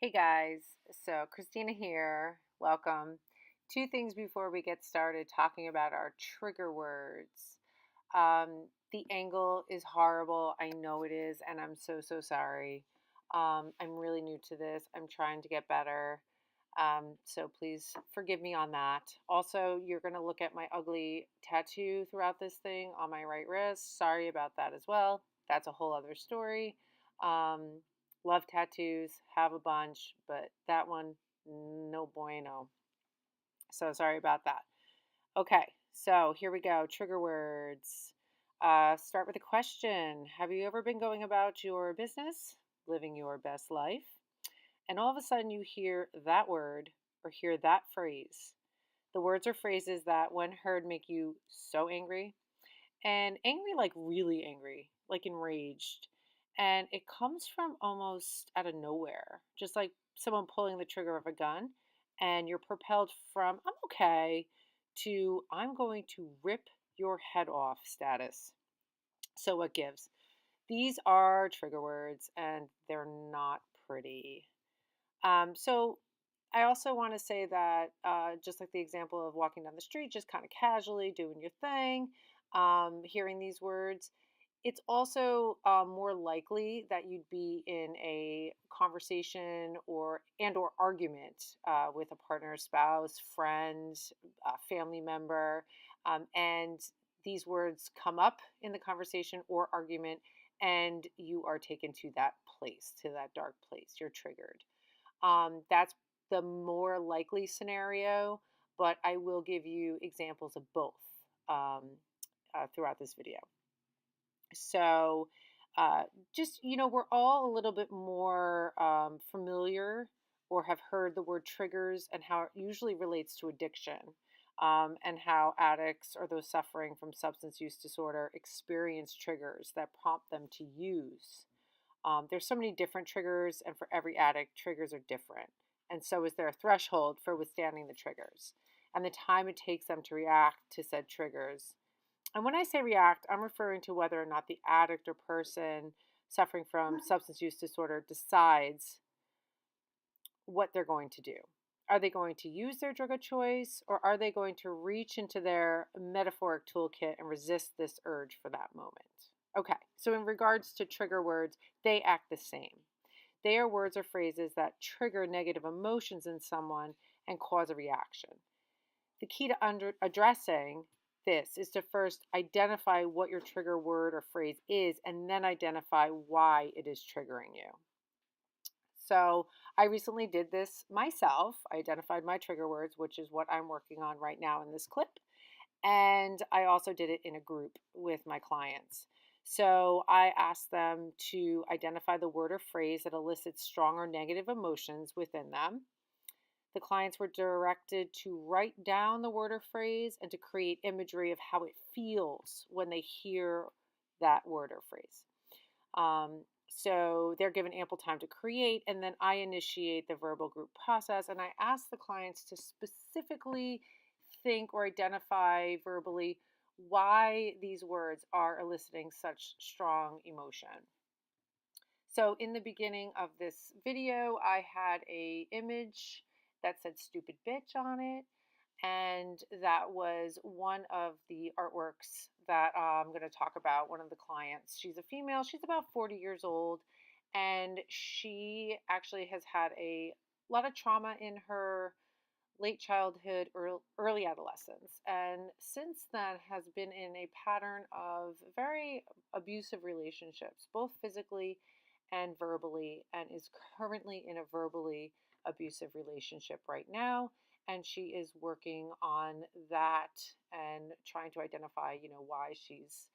Hey guys, so Christina here. Welcome. Two things before we get started talking about our trigger words. The angle is horrible. I know it is, and I'm so sorry. I'm really new to this. I'm trying to get better. So please forgive me on that. Also, you're going to look at my ugly tattoo throughout this thing on my right wrist. Sorry about that as well. That's a whole other story. Um, Love tattoos, have a bunch, but that one, no bueno. So sorry about that. Okay, so here we go. Trigger words. Start with a question. Have you ever been going about your business, living your best life, and all of a sudden you hear that word or hear that phrase? The words or phrases that, when heard, make you so angry, and angry, like really angry, like enraged. And it comes from almost out of nowhere, just like someone pulling the trigger of a gun, and you're propelled from I'm okay to I'm going to rip your head off status. So, what gives? These are trigger words, and they're not pretty. So, I also want to say that, just like the example of walking down the street, just kind of casually doing your thing, hearing these words, it's also more likely that you'd be in a conversation or argument with a partner, spouse, friend, family member, and these words come up in the conversation or argument, and you are taken to that place, to that dark place. You're triggered. That's the more likely scenario, but I will give you examples of both um, throughout this video. So, uh, we're all a little bit more familiar or have heard the word triggers and how it usually relates to addiction, and how addicts or those suffering from substance use disorder experience triggers that prompt them to use. There's so many different triggers, and for every addict, triggers are different. And so is there a threshold for withstanding the triggers and the time it takes them to react to said triggers. And when I say react, I'm referring to whether or not the addict or person suffering from substance use disorder decides what they're going to do. Are they going to use their drug of choice, or are they going to reach into their metaphoric toolkit and resist this urge for that moment? Okay, so in regards to trigger words, they act the same. They are words or phrases that trigger negative emotions in someone and cause a reaction. The key to addressing this is to first identify what your trigger word or phrase is and then identify why it is triggering you. So, I recently did this myself. I identified my trigger words, which is what I'm working on right now in this clip. And I also did it in a group with my clients. So I asked them to identify the word or phrase that elicits strong or negative emotions within them. The clients were directed to write down the word or phrase and to create imagery of how it feels when they hear that word or phrase. So they're given ample time to create, and then I initiate the verbal group process, and I ask the clients to specifically think or identify verbally why these words are eliciting such strong emotion. So in the beginning of this video, I had a image that said stupid bitch on it, and that was one of the artworks that I'm going to talk about. One of the clients, she's a female, she's about 40 years old, and she actually has had a lot of trauma in her late childhood or early adolescence, and since then has been in a pattern of very abusive relationships, both physically and verbally, and is currently in a verbally abusive relationship right now. And she is working on that and trying to identify, why she's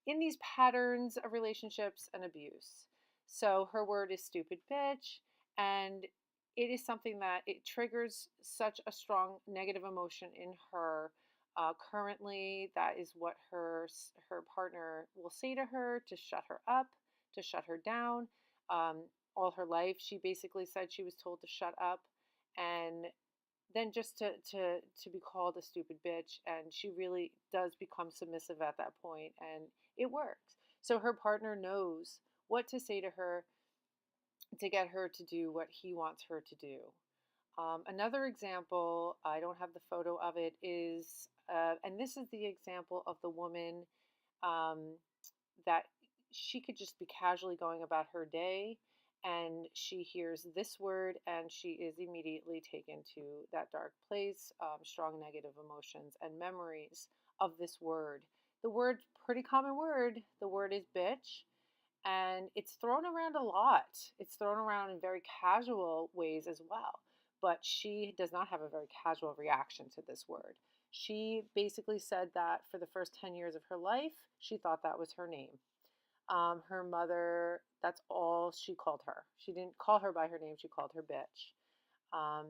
in these patterns of relationships and abuse. So her word is stupid bitch, and it is something that it triggers such a strong negative emotion in her. Currently, that is what her partner will say to her to shut her up, to shut her down. All her life, she basically said she was told to shut up, and then just to be called a stupid bitch, and she really does become submissive at that point, and it works. So her partner knows what to say to her to get her to do what he wants her to do. Another example, I don't have the photo of it, is, and this is the example of the woman um, that she could just be casually going about her day and she hears this word and she is immediately taken to that dark place, strong negative emotions and memories of this word. The word, pretty common word, the word is bitch, and it's thrown around a lot. It's thrown around in very casual ways as well. But she does not have a very casual reaction to this word. She basically said that for the first 10 years of her life, she thought that was her name. Her mother, that's all she called her. She didn't call her by her name, she called her bitch. Um,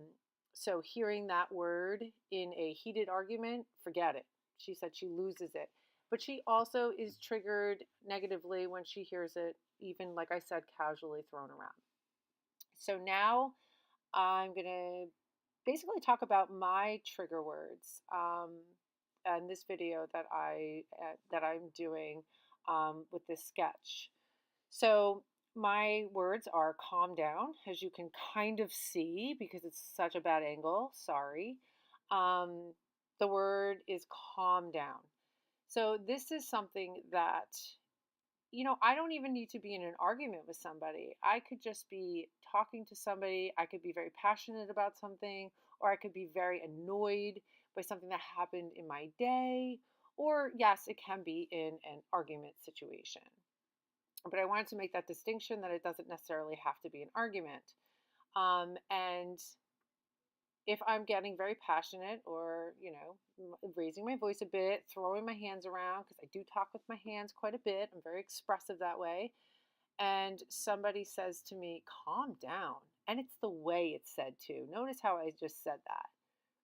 so hearing that word in a heated argument, forget it. She said she loses it. But she also is triggered negatively when she hears it, even like I said, casually thrown around. So now I'm going to basically talk about my trigger words in this video that I'm doing with this sketch. So my words are calm down, as you can kind of see because it's such a bad angle. Sorry. Um, the word is calm down. So this is something that, I don't even need to be in an argument with somebody. I could just be talking to somebody. I could be very passionate about something, or I could be very annoyed by something that happened in my day. Or, yes, it can be in an argument situation. But I wanted to make that distinction that it doesn't necessarily have to be an argument. And if I'm getting very passionate or, raising my voice a bit, throwing my hands around, because I do talk with my hands quite a bit, I'm very expressive that way, and somebody says to me, calm down. And it's the way it's said too. Notice how I just said that.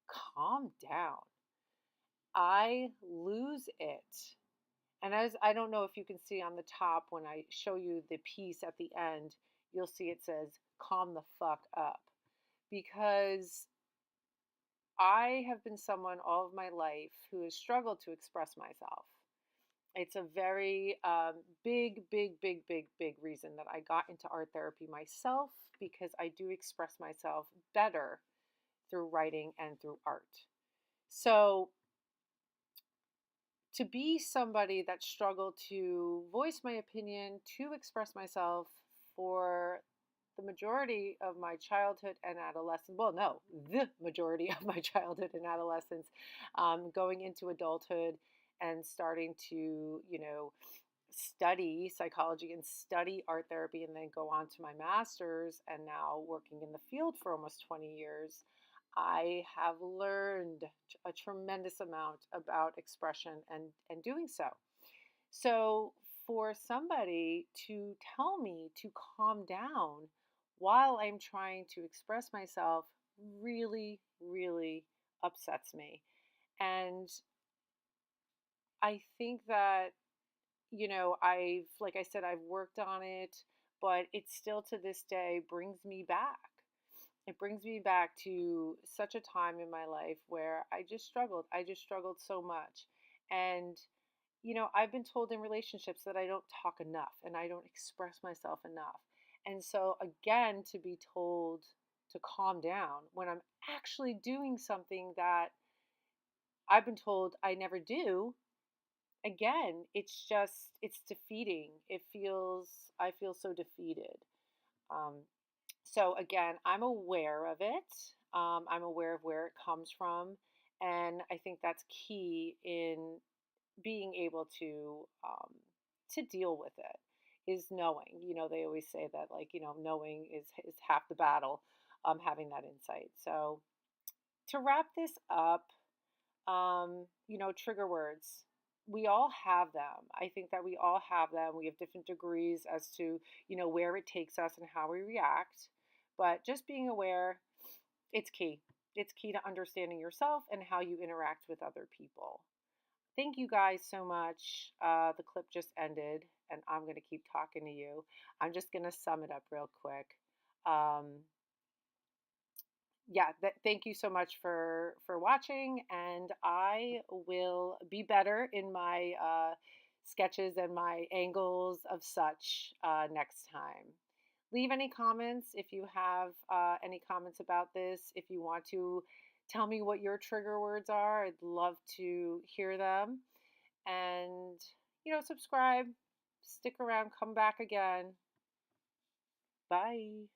Calm down. I lose it. And as I don't know if you can see on the top when I show you the piece at the end, you'll see it says, calm the fuck up. Because I have been someone all of my life who has struggled to express myself. It's a very big, big, big, big, big reason that I got into art therapy myself, because I do express myself better through writing and through art. So to be somebody that struggled to voice my opinion, to express myself for the majority of my childhood and adolescence, well, no, the majority of my childhood and adolescence, going into adulthood and starting to, study psychology and study art therapy and then go on to my master's and now working in the field for almost 20 years. I have learned a tremendous amount about expression and doing so. So, for somebody to tell me to calm down while I'm trying to express myself really, really upsets me. And I think that, like I said, I've worked on it, but it still to this day brings me back. It brings me back to such a time in my life where I just struggled. I just struggled so much. And, I've been told in relationships that I don't talk enough and I don't express myself enough. And so, again, to be told to calm down when I'm actually doing something that I've been told I never do, again, it's defeating. I feel so defeated. Um, So again, I'm aware of it. I'm aware of where it comes from, and I think that's key in being able to deal with it. Is knowing. They always say that, like, knowing is half the battle. Having that insight. So to wrap this up, trigger words. We all have them. I think that we all have them. We have different degrees as to, where it takes us and how we react. But just being aware, it's key. It's key to understanding yourself and how you interact with other people. Thank you guys so much. The clip just ended, and I'm going to keep talking to you. I'm just going to sum it up real quick. Um, yeah, thank you so much for watching, and I will be better in my sketches and my angles of such next time. Leave any comments if you have any comments about this. If you want to tell me what your trigger words are, I'd love to hear them. And, subscribe, stick around, come back again. Bye.